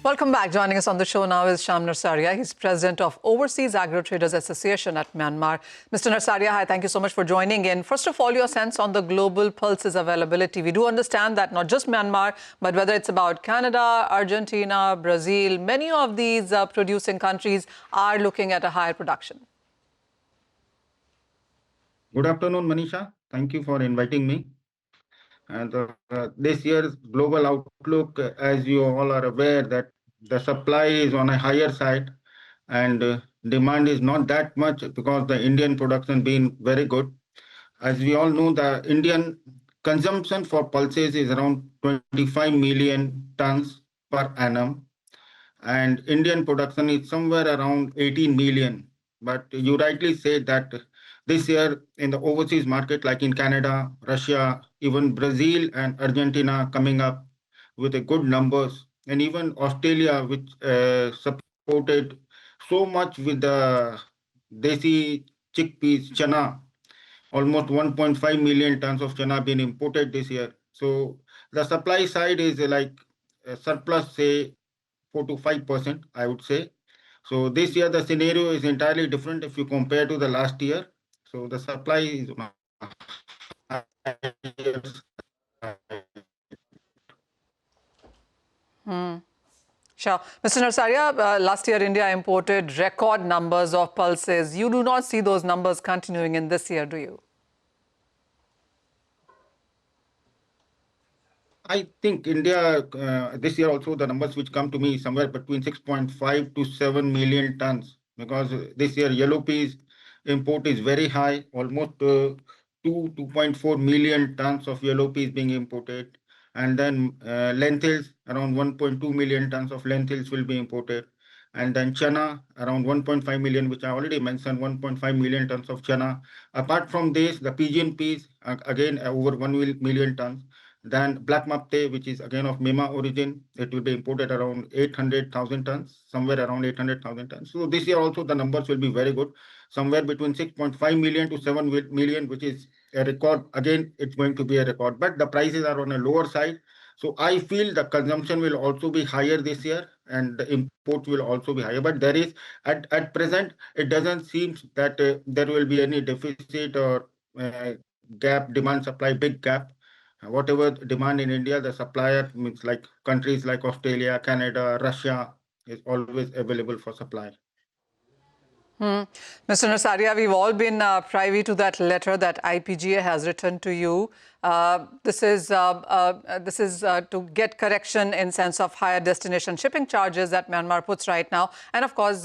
Welcome back. Joining us on the show now is Shyam Narsaria. He's president of Overseas Agro Traders Association at Myanmar. Mr. Narsaria, hi, thank you so much for joining in. First of all, your sense on the global pulses availability. We do understand that not just Myanmar, but whether it's about Canada, Argentina, Brazil, many of these producing countries are looking at a higher production. Good afternoon, Manisha. Thank you for inviting me. And this year's global outlook, as you all are aware, that the supply is on a higher side and demand is not that much because the Indian production being very good. As we all know, the Indian consumption for pulses is around 25 million tons per annum, and Indian production is somewhere around 18 million. But you rightly say that this year in the overseas market, like in Canada, Russia, even Brazil and Argentina coming up with a good numbers, and even Australia, which supported so much with the desi chickpeas, chana, almost 1.5 million tons of chana being imported this year. So the supply side is like a surplus, say 4 to 5%, I would say. So this year the scenario is entirely different if you compare to the last year. So the supply is Sure. Mr. Narsaria, last year India imported record numbers of pulses. You do not see those numbers continuing in this year, do you? I think India, this year also the numbers which come to me somewhere between 6.5 to 7 million tons, because this year yellow peas import is very high, almost 2.4 million tons of yellow peas being imported. And then lentils, around 1.2 million tons of lentils will be imported. And then chana, around 1.5 million, which I already mentioned, 1.5 million tons of chana. Apart from this, the pigeon peas, again, over 1 million tons. Then black mapte, which is again of Myanmar origin, it will be imported around 800,000 tons, somewhere around 800,000 tons. So this year also the numbers will be very good, somewhere between 6.5 million to 7 million, which is a record. Again, it's going to be a record, but the prices are on a lower side. So I feel the consumption will also be higher this year and the import will also be higher. But there is, at present, it doesn't seem that there will be any deficit or gap, demand supply, big gap. Whatever demand in India, the supplier means like countries like Australia, Canada, Russia is always available for supply. Mr. Narsaria, we've all been privy to that letter that IPGA has written to you. This is to get correction in sense of higher destination shipping charges that Myanmar puts right now, and of course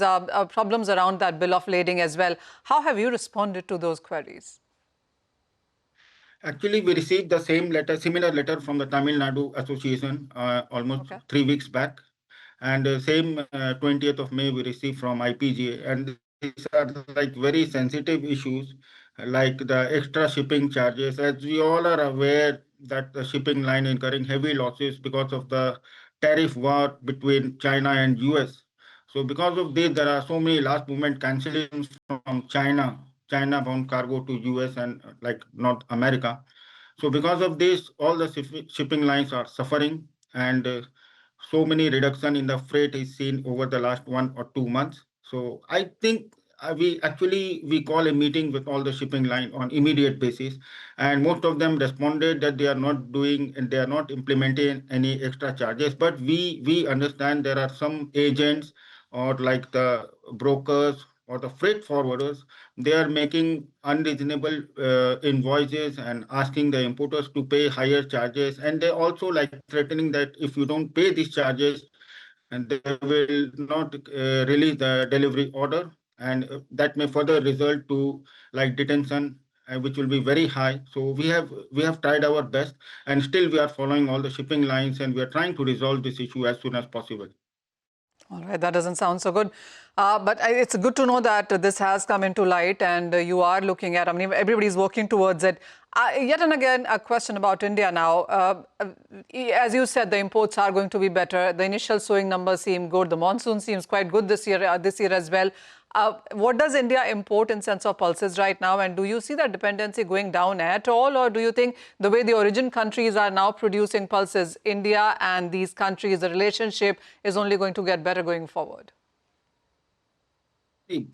problems around that bill of lading as well. How have you responded to those queries? Actually, we received the same letter, similar letter from the Tamil Nadu Association almost 3 weeks back. And same 20th of May, we received from IPGA. And these are like very sensitive issues, like the extra shipping charges. As we all are aware that the shipping line incurring heavy losses because of the tariff war between China and US. So because of this, there are so many last moment cancellations from China-bound cargo to US and like North America. So because of this, all the shipping lines are suffering, and so many reduction in the freight is seen over the last 1 or 2 months. So I think we call a meeting with all the shipping line on immediate basis, and most of them responded that they are not doing and they are not implementing any extra charges. But we understand there are some agents or like the brokers or the freight forwarders, they are making unreasonable invoices and asking the importers to pay higher charges. And they also like threatening that if you don't pay these charges, and they will not release the delivery order. And that may further result to like detention, which will be very high. So we have tried our best, and still we are following all the shipping lines, and we are trying to resolve this issue as soon as possible. All right, that doesn't sound so good. But it's good to know that this has come into light and you are looking at, I mean, everybody's working towards it. Yet and again, a question about India now. As you said, the imports are going to be better. The initial sowing numbers seem good. The monsoon seems quite good this year as well. What does India import in sense of pulses right now? And do you see that dependency going down at all? Or do you think the way the origin countries are now producing pulses, India and these countries, the relationship is only going to get better going forward? See,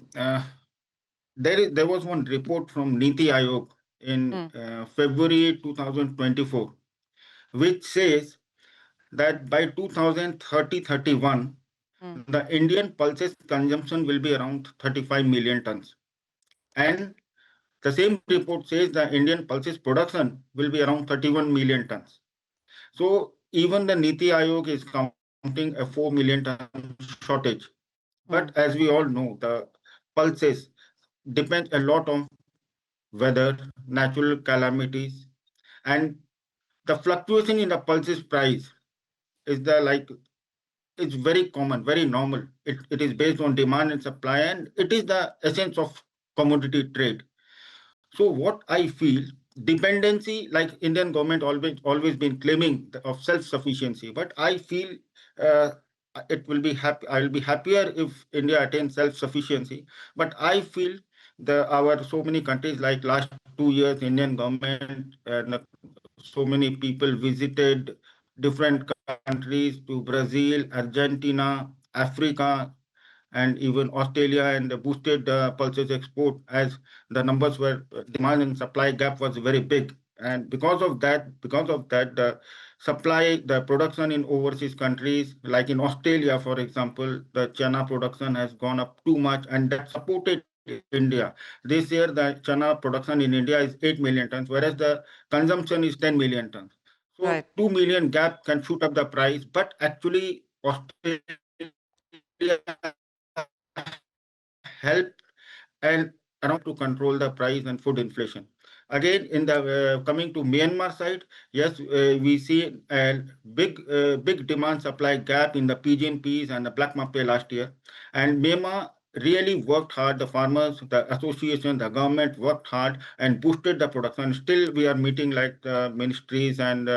there was one report from Niti Aayog in February 2024, which says that by 2030-31, the Indian pulses consumption will be around 35 million tons. And the same report says the Indian pulses production will be around 31 million tons. So even the Niti Aayog is counting a 4 million ton shortage. But as we all know, the pulses depend a lot on weather, natural calamities, and the fluctuation in the pulses price is it's very common, very normal. It is based on demand and supply, and it is the essence of commodity trade. So what I feel, dependency, like Indian government always been claiming of self-sufficiency, but I feel uh, it will be happy. I will be happier if India attains self-sufficiency. But I feel our so many countries, like last 2 years, Indian government and so many people visited different countries to Brazil, Argentina, Africa, and even Australia, and boosted the pulses export as the numbers were demand and supply gap was very big. And because of that, the production in overseas countries, like in Australia, for example, the China production has gone up too much, and that supported India. This year, the China production in India is 8 million tons, whereas the consumption is 10 million tons. So Right. 2 million gap can shoot up the price, but actually Australia helped and around to control the price and food inflation. Again, in the coming to Myanmar side, yes, we see a big demand supply gap in the pigeon peas and the black mape last year, and Myanmar really worked hard. The farmers, the association, the government worked hard and boosted the production. Still, we are meeting like the ministries and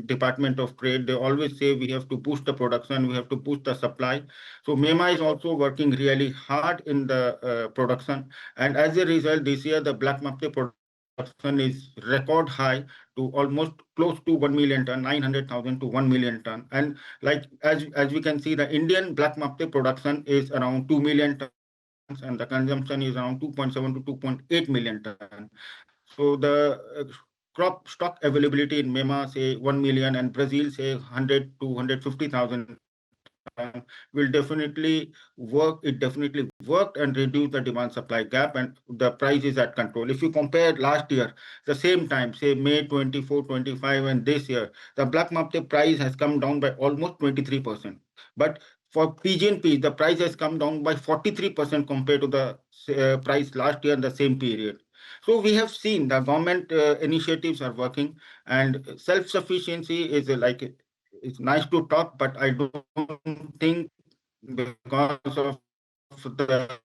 Department of Trade. They always say we have to boost the production, we have to boost the supply. So Myanmar is also working really hard in the production, and as a result, this year the black mape production is record high to almost close to 1 million ton, 900,000 to 1 million ton. And like as we can see, the Indian black mape production is around 2 million tons, and the consumption is around 2.7 to 2.8 million ton. So the crop stock availability in Myanmar say 1 million, and Brazil say 100 to 150,000 will definitely work. It definitely worked and reduced the demand supply gap, and the price is at control. If you compare last year, the same time, say May 24, 25, and this year, the black market price has come down by almost 23%. But for pigeon peas, the price has come down by 43% compared to the price last year in the same period. So we have seen the government initiatives are working, and self-sufficiency is it's nice to talk, but I don't think because of the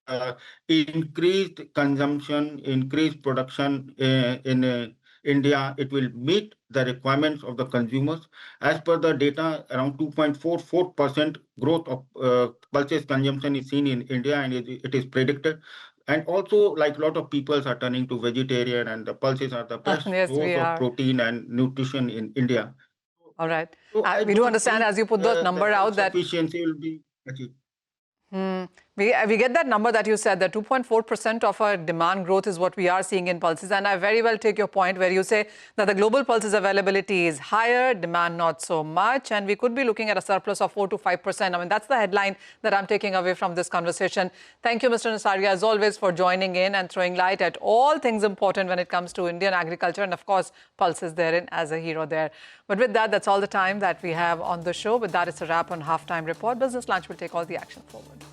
increased consumption, increased production in India, it will meet the requirements of the consumers. As per the data, around 2.44% growth of pulses consumption is seen in India, and it is predicted. And also, like a lot of people are turning to vegetarian, and the pulses are the best Yes, source we of are. protein and nutrition in India. All right. So I We do don't understand, think as you put that the number out, that self-sufficiency will be achieved. we get that number that you said, that 2.4% of our demand growth is what we are seeing in pulses. And I very well take your point where you say that the global pulses availability is higher, demand not so much, and we could be looking at a surplus of 4 to 5%. I mean, that's the headline that I'm taking away from this conversation. Thank you, Mr. Narsaria, as always, for joining in and throwing light at all things important when it comes to Indian agriculture. And of course, pulses therein as a hero there. But with that, that's all the time that we have on the show. With that, it's a wrap on Halftime Report. Business Lunch will take all the action forward.